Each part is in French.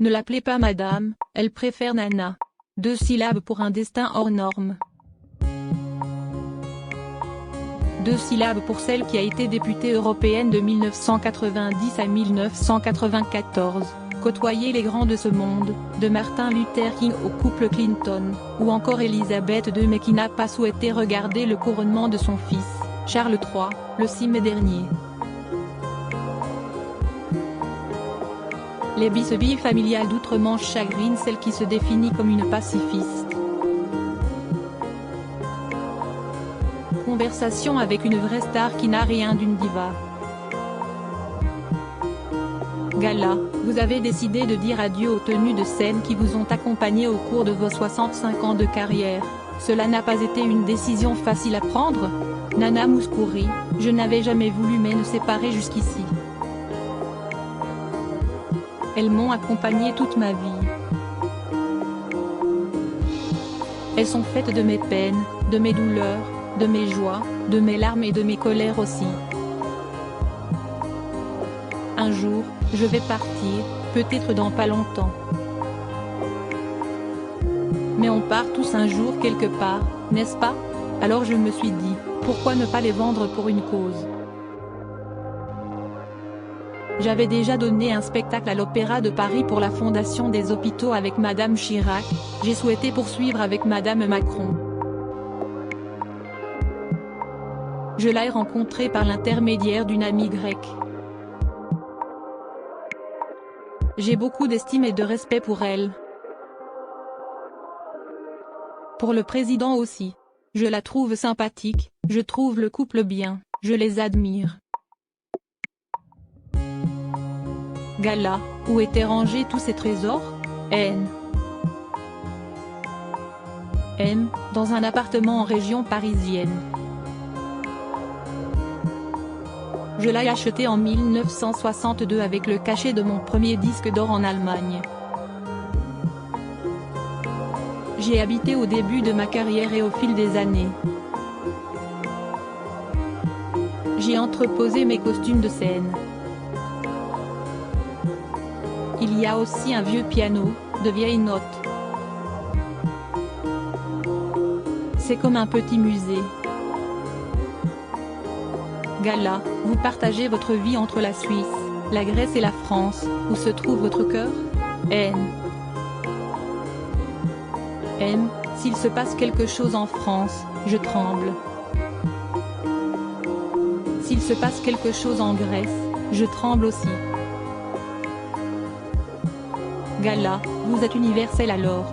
Ne l'appelez pas madame, elle préfère Nana. 2 syllabes pour un destin hors norme. 2 syllabes pour celle qui a été députée européenne de 1990 à 1994, côtoyer les grands de ce monde, de Martin Luther King au couple Clinton, ou encore Elisabeth II mais qui n'a pas souhaité regarder le couronnement de son fils, Charles III, le 6 mai dernier. Les bisbilles familiales d'outre-Manche chagrinent celle qui se définit comme une pacifiste. Conversation avec une vraie star qui n'a rien d'une diva. Gala, vous avez décidé de dire adieu aux tenues de scène qui vous ont accompagné au cours de vos 65 ans de carrière. Cela n'a pas été une décision facile à prendre? Nana Mouskouri, je n'avais jamais voulu mais nous séparer jusqu'ici. Elles m'ont accompagnée toute ma vie. Elles sont faites de mes peines, de mes douleurs, de mes joies, de mes larmes et de mes colères aussi. Un jour, je vais partir, peut-être dans pas longtemps. Mais on part tous un jour quelque part, n'est-ce pas? Alors je me suis dit, pourquoi ne pas les vendre pour une cause? J'avais déjà donné un spectacle à l'Opéra de Paris pour la Fondation des Hôpitaux avec Madame Chirac, j'ai souhaité poursuivre avec Madame Macron. Je l'ai rencontrée par l'intermédiaire d'une amie grecque. J'ai beaucoup d'estime et de respect pour elle. Pour le président aussi. Je la trouve sympathique, je trouve le couple bien, je les admire. Gala, où étaient rangés tous ces trésors? M, dans un appartement en région parisienne. Je l'ai acheté en 1962 avec le cachet de mon premier disque d'or en Allemagne. J'y ai habité au début de ma carrière et au fil des années. J'y ai entreposé mes costumes de scène. Il y a aussi un vieux piano, de vieilles notes. C'est comme un petit musée. Gala, vous partagez votre vie entre la Suisse, la Grèce et la France, où se trouve votre cœur? S'il se passe quelque chose en France, je tremble. S'il se passe quelque chose en Grèce, je tremble aussi. Gala, vous êtes universel alors.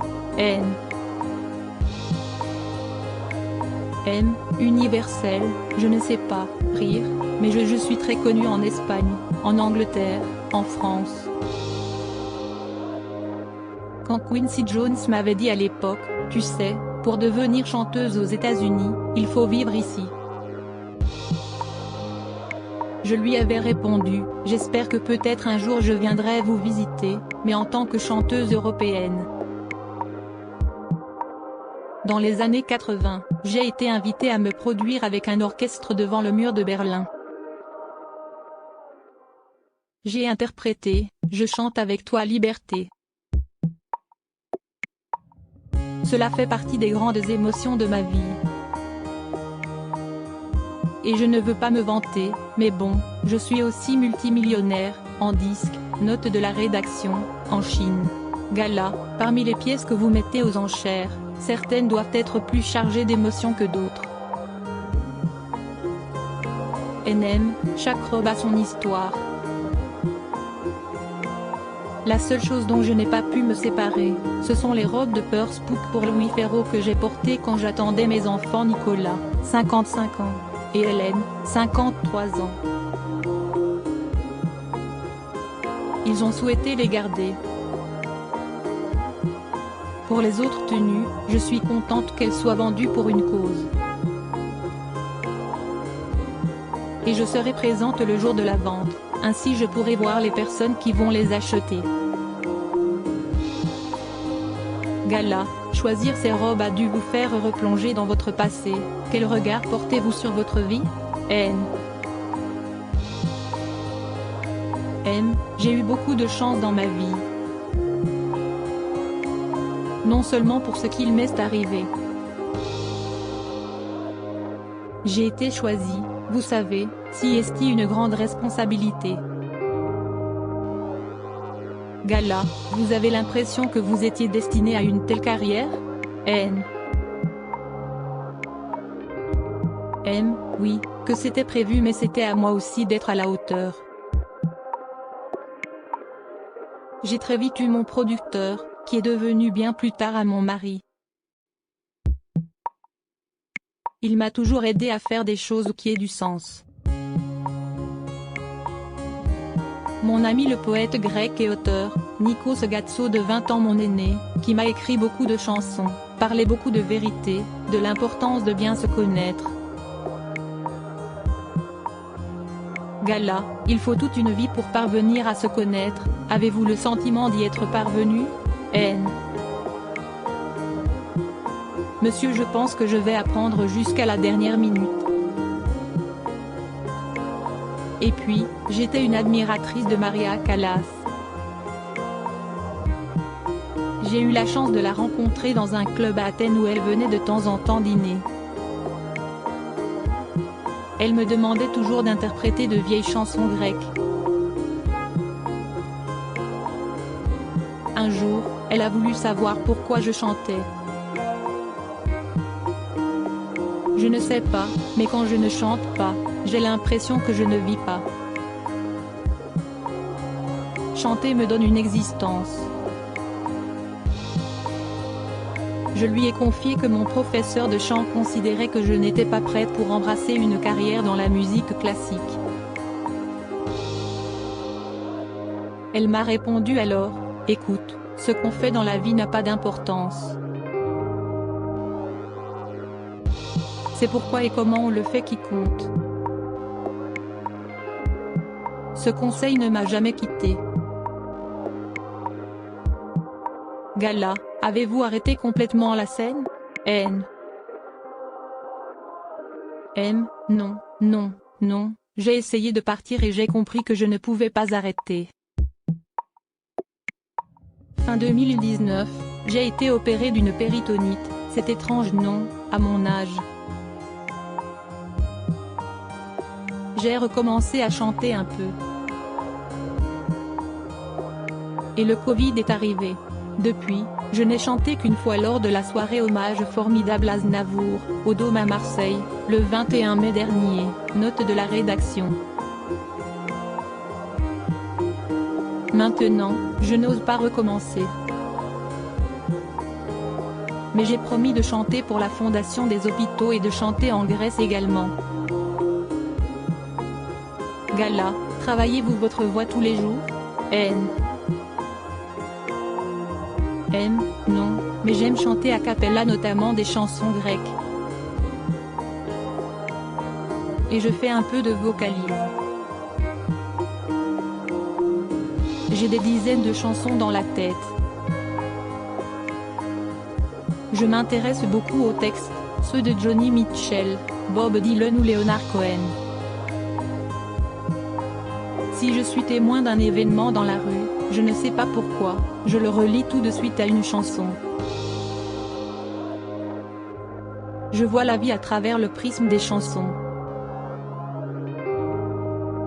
Universel, je ne sais pas, rire, mais je suis très connue en Espagne, en Angleterre, en France. Quand Quincy Jones m'avait dit à l'époque, tu sais, pour devenir chanteuse aux États-Unis, il faut vivre ici. Je lui avais répondu, j'espère que peut-être un jour je viendrai vous visiter, mais en tant que chanteuse européenne. Dans les années 80, j'ai été invitée à me produire avec un orchestre devant le mur de Berlin. J'ai interprété « Je chante avec toi liberté ». Cela fait partie des grandes émotions de ma vie. Et je ne veux pas me vanter, mais bon, je suis aussi multimillionnaire, en disques, note de la rédaction, en Chine. Gala, parmi les pièces que vous mettez aux enchères, certaines doivent être plus chargées d'émotions que d'autres. Chaque robe a son histoire. La seule chose dont je n'ai pas pu me séparer, ce sont les robes de Purspook pour Louis Ferraud que j'ai portées quand j'attendais mes enfants Nicolas, 55 ans, et Hélène, 53 ans. Ils ont souhaité les garder. Pour les autres tenues, je suis contente qu'elles soient vendues pour une cause. Et je serai présente le jour de la vente, ainsi je pourrai voir les personnes qui vont les acheter. Gala, choisir ces robes a dû vous faire replonger dans votre passé, quel regard portez-vous sur votre vie? J'ai eu beaucoup de chance dans ma vie. non seulement pour ce qu'il m'est arrivé. J'ai été choisi, vous savez, si est une grande responsabilité. Gala, vous avez l'impression que vous étiez destiné à une telle carrière? N. M. Oui, que c'était prévu, mais c'était à moi aussi d'être à la hauteur. J'ai très vite eu mon producteur, qui est devenu bien plus tard à mon mari. Il m'a toujours aidé à faire des choses qui aient du sens. Mon ami le poète grec et auteur, Nikos Gatso de 20 ans mon aîné, qui m'a écrit beaucoup de chansons, parlait beaucoup de vérité, de l'importance de bien se connaître. Gala, il faut toute une vie pour parvenir à se connaître, avez-vous le sentiment d'y être parvenu? N. Monsieur, je pense que je vais apprendre jusqu'à la dernière minute. Et puis, j'étais une admiratrice de Maria Callas. J'ai eu la chance de la rencontrer dans un club à Athènes où elle venait de temps en temps dîner. Elle me demandait toujours d'interpréter de vieilles chansons grecques. Un jour, elle a voulu savoir pourquoi je chantais. Je ne sais pas, mais quand je ne chante pas, j'ai l'impression que je ne vis pas. Chanter me donne une existence. Je lui ai confié que mon professeur de chant considérait que je n'étais pas prête pour embrasser une carrière dans la musique classique. Elle m'a répondu alors, « Écoute, ce qu'on fait dans la vie n'a pas d'importance. C'est pourquoi et comment on le fait qui compte. » Ce conseil ne m'a jamais quitté. Gala, avez-vous arrêté complètement la scène? N. M. Non, non, non, j'ai essayé de partir et j'ai compris que je ne pouvais pas arrêter. Fin 2019, j'ai été opérée d'une péritonite, c'est étrange non, à mon âge. J'ai recommencé à chanter un peu. Et le Covid est arrivé. Depuis, je n'ai chanté qu'une fois lors de la soirée hommage formidable à Aznavour, au Dôme à Marseille, le 21 mai dernier, note de la rédaction. Maintenant, je n'ose pas recommencer. Mais j'ai promis de chanter pour la Fondation des hôpitaux et de chanter en Grèce également. Gala, travaillez-vous votre voix tous les jours? N. M. Non, mais j'aime chanter a cappella notamment des chansons grecques. Et je fais un peu de vocalise. J'ai des dizaines de chansons dans la tête. Je m'intéresse beaucoup aux textes, ceux de Johnny Mitchell, Bob Dylan ou Leonard Cohen. Si je suis témoin d'un événement dans la rue, je ne sais pas pourquoi, je le relie tout de suite à une chanson. Je vois la vie à travers le prisme des chansons.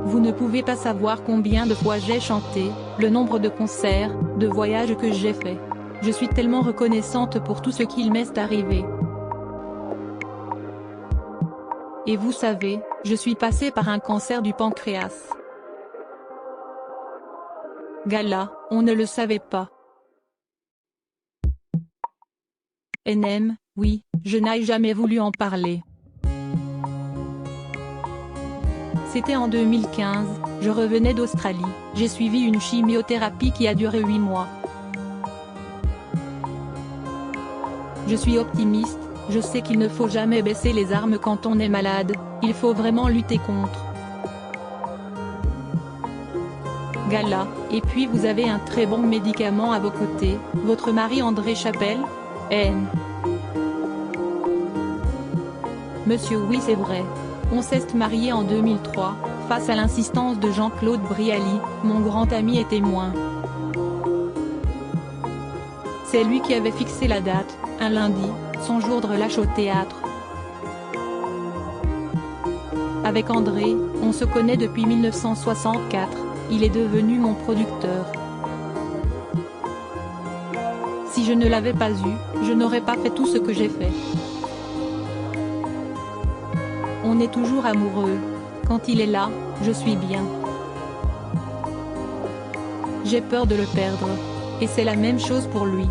Vous ne pouvez pas savoir combien de fois j'ai chanté, le nombre de concerts, de voyages que j'ai faits. Je suis tellement reconnaissante pour tout ce qu'il m'est arrivé. Et vous savez, je suis passée par un cancer du pancréas. Gala, on ne le savait pas. NM, oui, je n'ai jamais voulu en parler. C'était en 2015, je revenais d'Australie, j'ai suivi une chimiothérapie qui a duré 8 mois. Je suis optimiste, je sais qu'il ne faut jamais baisser les armes quand on est malade, il faut vraiment lutter contre. Gala, et puis vous avez un très bon médicament à vos côtés, votre mari André Chapelle? N. Monsieur, oui c'est vrai. On s'est marié en 2003, face à l'insistance de Jean-Claude Brialy, mon grand ami et témoin. C'est lui qui avait fixé la date, un lundi, son jour de relâche au théâtre. Avec André, on se connaît depuis 1964, il est devenu mon producteur. Si je ne l'avais pas eu, je n'aurais pas fait tout ce que j'ai fait. On est toujours amoureux. Quand il est là, je suis bien. J'ai peur de le perdre. Et c'est la même chose pour lui.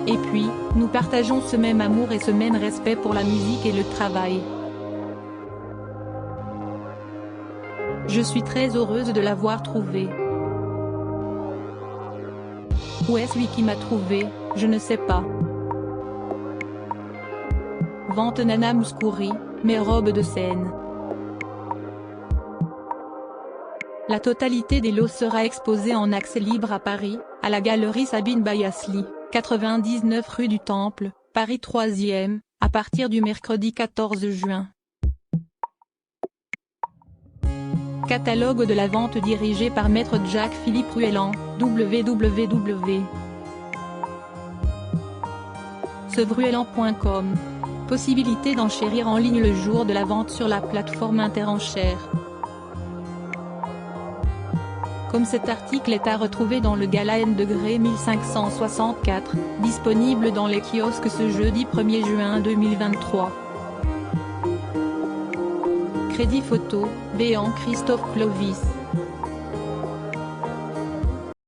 Et puis, nous partageons ce même amour et ce même respect pour la musique et le travail. Je suis très heureuse de l'avoir trouvé. Ou est-ce lui qui m'a trouvé, je ne sais pas. Vente Nana Mouskouri, mes robes de scène. La totalité des lots sera exposée en accès libre à Paris, à la galerie Sabine Bayasli, 99 rue du Temple, Paris 3e, à partir du mercredi 14 juin. Catalogue de la vente dirigé par Maître Jacques-Philippe Ruellan, www. Sevruellan.com. Possibilité d'enchérir en ligne le jour de la vente sur la plateforme Interenchères. Comme cet article est à retrouver dans le Gala N degré 1564, disponible dans les kiosques ce jeudi 1er juin 2023. Crédit photo, Béant Christophe Clovis.